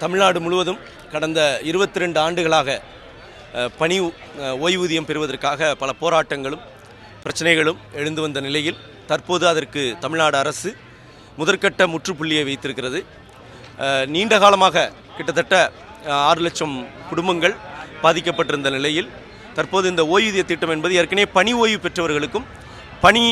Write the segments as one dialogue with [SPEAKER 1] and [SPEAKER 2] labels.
[SPEAKER 1] தமிழ்நாடு முழுவதும் கடந்த 22 ஆண்டுகளாக பணி ஓய்வூதியம் பெறுவதற்காக பல போராட்டங்களும் பிரச்சனைகளும் எழுந்து வந்த நிலையில் தற்போது அதற்கு தமிழ்நாடு அரசு முதற்கட்ட முற்றுப்புள்ளியை வைத்திருக்கிறது. நீண்ட காலமாக கிட்டத்தட்ட 6 லட்சம் குடும்பங்கள் பாதிக்கப்பட்டிருந்த நிலையில் தற்போது இந்த ஓய்வூதிய திட்டம் என்பது ஏற்கனவே பணி ஓய்வு பெற்றவர்களுக்கும் பணி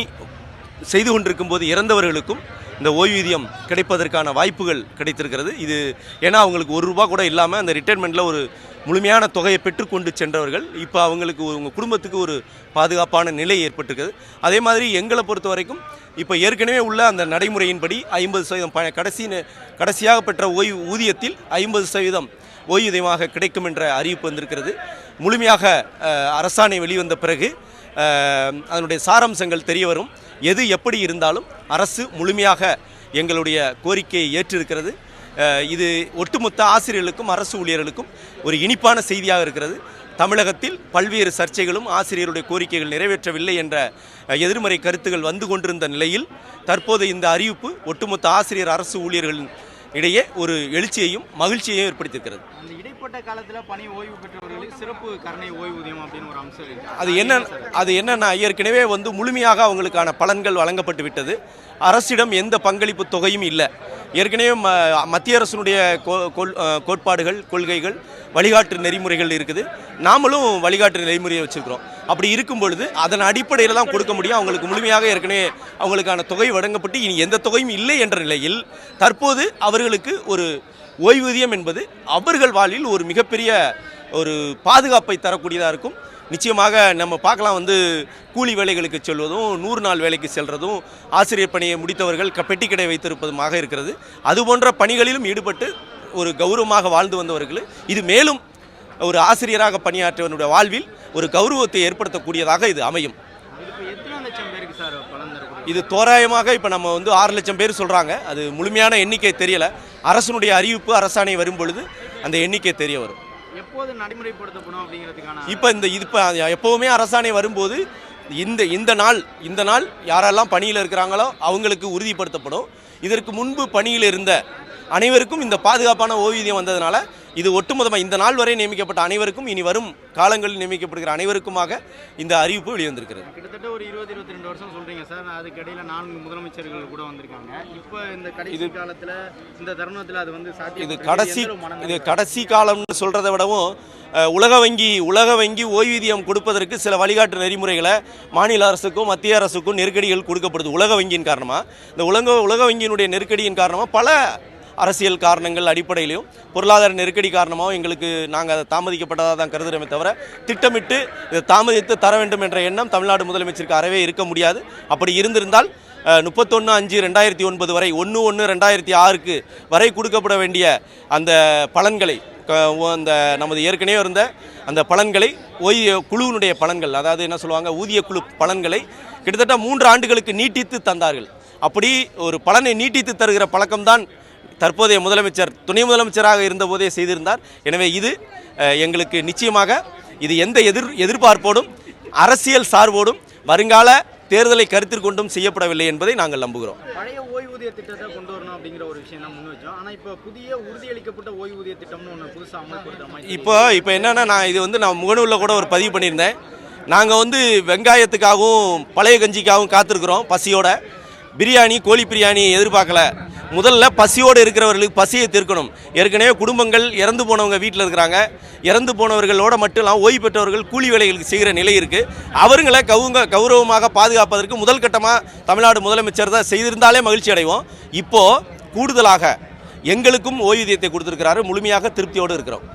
[SPEAKER 1] செய்து கொண்டிருக்கும் போது இறந்தவர்களுக்கும் இந்த ஓய்வூதியம் கிடைப்பதற்கான வாய்ப்புகள் கிடைத்திருக்கிறது. இது ஏன்னா அவங்களுக்கு ₹1 கூட இல்லாமல் அந்த ரிட்டைர்மெண்ட்டில் ஒரு முழுமையான தொகையை பெற்றுக்கொண்டு சென்றவர்கள் இப்போ அவங்களுக்கு உங்கள் குடும்பத்துக்கு ஒரு பாதுகாப்பான நிலை ஏற்பட்டிருக்கிறது. அதே மாதிரி எங்களை பொறுத்த வரைக்கும் இப்போ ஏற்கனவே உள்ள அந்த நடைமுறையின்படி 50% கடைசியாக பெற்ற ஊதியத்தில் 50% ஓய்வூதியமாக கிடைக்கும் என்ற அறிவிப்பு வந்திருக்கிறது. முழுமையாக அரசாணை வெளிவந்த பிறகு அதனுடைய சாராம்சங்கள் தெரிய வரும். எது எப்படி இருந்தாலும் அரசு முழுமையாக எங்களுடைய கோரிக்கையை ஏற்றிருக்கிறது. இது ஒட்டுமொத்த ஆசிரியர்களுக்கும் அரசு ஊழியர்களுக்கும் ஒரு இனிப்பான செய்தியாக இருக்கிறது. தமிழகத்தில் பல்வேறு சர்ச்சைகளும் ஆசிரியருடைய கோரிக்கைகள் நிறைவேற்றவில்லை என்ற எதிர்மறை கருத்துகள் வந்து கொண்டிருந்த நிலையில் தற்போது இந்த அறிவிப்பு ஒட்டுமொத்த ஆசிரியர் அரசு ஊழியர்களின் இடையே ஒரு எழுச்சியையும் மகிழ்ச்சியையும் ஏற்படுத்தியிருக்கிறது.
[SPEAKER 2] அந்த இடைப்பட்ட காலத்தில் பணி ஓய்வு பெற்றவர்களுக்கு சிறப்பு கருணை ஓய்வூதியம் அப்படின்னு ஒரு அம்சம் இருக்கு.
[SPEAKER 1] அது என்னன்னா ஏற்கனவே முழுமையாக அவங்களுக்கான பலன்கள் வழங்கப்பட்டு விட்டது. அரசிடம் எந்த பங்களிப்பு தொகையும் இல்லை. ஏற்கனவே மத்திய அரசினுடைய கோட்பாடுகள், கொள்கைகள், வழிகாட்டு நெறிமுறைகள் இருக்குது. நாமளும் வழிகாட்டு நெறிமுறையை வச்சுருக்கிறோம். அப்படி இருக்கும் பொழுது அதன் அடிப்படையில் தான் கொடுக்க முடியும். அவங்களுக்கு முழுமையாக ஏற்கனவே அவங்களுக்கான தொகை வழங்கப்பட்டு இனி எந்த தொகையும் இல்லை என்ற நிலையில் தற்போது அவர்களுக்கு ஒரு ஓய்வூதியம் என்பது அவர்கள் வாழ்வில் ஒரு மிகப்பெரிய ஒரு பாதுகாப்பை தரக்கூடியதாக இருக்கும். நிச்சயமாக நம்ம பார்க்கலாம், கூலி வேலைகளுக்கு செல்வதும் 100 நாள் வேலைக்கு செல்வதும் ஆசிரியர் பணியை முடித்தவர்கள் பெட்டிக்கடை வைத்திருப்பதுமாக இருக்கிறது. அதுபோன்ற பணிகளிலும் ஈடுபட்டு ஒரு கௌரவமாக வாழ்ந்து வந்தவர்கள் இது மேலும் ஒரு ஆசிரியராக பணியாற்றவனுடைய வாழ்வில் ஒரு கௌரவத்தை ஏற்படுத்தக்கூடியதாக இது அமையும். இது தோராயமாக இப்போ நம்ம 6 லட்சம் பேர் சொல்கிறாங்க. அது முழுமையான எண்ணிக்கை தெரியலை. அரசனுடைய அறிவிப்பு அரசாணை வரும் பொழுது அந்த எண்ணிக்கை தெரிய வரும்.
[SPEAKER 2] எப்போது நடைமுறைப்படுத்தப்படும் அப்படிங்கிறதுக்கான
[SPEAKER 1] இப்போ எப்போவுமே அரசாணை வரும்போது இந்த நாள் யாரெல்லாம் பணியில் இருக்கிறாங்களோ அவங்களுக்கு உறுதிப்படுத்தப்படும். இதற்கு முன்பு பணியில் இருந்த அனைவருக்கும் இந்த பாதுகாப்பான ஓய்வூதியம் வந்ததுனால இது ஒட்டுமொத்தமாக இந்த நாள் வரை நியமிக்கப்பட்ட அனைவருக்கும் இனி வரும் காலங்களில் நியமிக்கப்படுகிற அனைவருக்குமாக இந்த அறிவிப்பு வெளிவந்திருக்கிறது.
[SPEAKER 2] கிட்டத்தட்ட ஒரு 20-22 வருஷம் சொல்கிறீங்க சார். அதுக்கு இடையில் 4 முதலமைச்சர்கள் கூட வந்திருக்காங்க. இப்போ இந்த கடைசி காலத்தில் இந்த தருணத்தில் அது சாத்தியம்.
[SPEAKER 1] இது கடைசி காலம்னு சொல்கிறத விடவும் உலக வங்கி ஓய்வூதியம் கொடுப்பதற்கு சில வழிகாட்டு நெறிமுறைகளை மாநில அரசுக்கும் மத்திய அரசுக்கும் நெருக்கடிகள் கொடுக்கப்படுது. உலக வங்கியின் காரணமாக இந்த உலக வங்கியினுடைய நெருக்கடியின் காரணமாக பல அரசியல் காரணங்கள் அடிப்படையிலையும் பொருளாதார நெருக்கடி காரணமாகவும் எங்களுக்கு நாங்கள் அதை தாமதிக்கப்பட்டதாக தான் கருதுகிறோமே தவிர திட்டமிட்டு இதை தாமதித்து தர வேண்டும் என்ற எண்ணம் தமிழ்நாடு முதலமைச்சருக்கு அறவே இருக்க முடியாது. அப்படி இருந்திருந்தால் 31/5/2009 வரை 1/1/2006 வரை கொடுக்கப்பட வேண்டிய அந்த பலன்களை அந்த நமது ஏற்கனவே இருந்த அந்த பலன்களை குழுவினுடைய பலன்கள், அதாவது என்ன சொல்லுவாங்க, ஊதிய குழு பலன்களை கிட்டத்தட்ட 3 ஆண்டுகளுக்கு நீட்டித்து தந்தார்கள். அப்படி ஒரு பலனை நீட்டித்து தருகிற பழக்கம்தான் தற்போதைய முதலமைச்சர் துணை முதலமைச்சராக இருந்தபோதே செய்திருந்தார். எனவே இது எங்களுக்கு நிச்சயமாக இது எந்த எதிர்பார்ப்போடும் அரசியல் சார்போடும் வருங்கால தேர்தலை கருத்தில் கொண்டும் செய்யப்படவில்லை என்பதை நாங்கள் நம்புகிறோம்.
[SPEAKER 2] பழைய ஓய்வூதிய திட்டத்தை கொண்டு வரணும் அப்படிங்கிற ஒரு விஷயம் தான் முன் வச்சோம். ஆனால் இப்போ புதிய உறுதியளிக்கப்பட்ட ஓய்வூதிய திட்டம்னு ஒன்று புதுசாக அமல்படுத்துகிறோம்.
[SPEAKER 1] இப்போ என்னென்னா நான் முகநூலில் கூட ஒரு பதிவு பண்ணியிருந்தேன். நாங்கள் வெங்காயத்துக்காகவும் பழைய கஞ்சிக்காகவும் காத்திருக்கிறோம். பசியோட பிரியாணி, கோழி பிரியாணி எதிர்பார்க்கல. முதல்ல பசியோடு இருக்கிறவர்களுக்கு பசியை தீர்க்கணும். ஏற்கனவே குடும்பங்கள் இறந்து போனவங்க வீட்டில் இருக்கிறாங்க. இறந்து போனவர்களோட மட்டும் இல்லாமல் ஓய்வு பெற்றவர்கள் கூலி வேலைகளுக்கு செய்கிற நிலை இருக்குது. அவர்களை கௌரவமாக பாதுகாப்பதற்கு முதல் கட்டமாக தமிழ்நாடு முதலமைச்சர் தான் செய்திருந்தாலே மகிழ்ச்சி அடைவோம். இப்போது கூடுதலாக எங்களுக்கும் ஓய்வூதியத்தை கொடுத்துருக்கிறாரு. முழுமையாக திருப்தியோடு இருக்கிறோம்.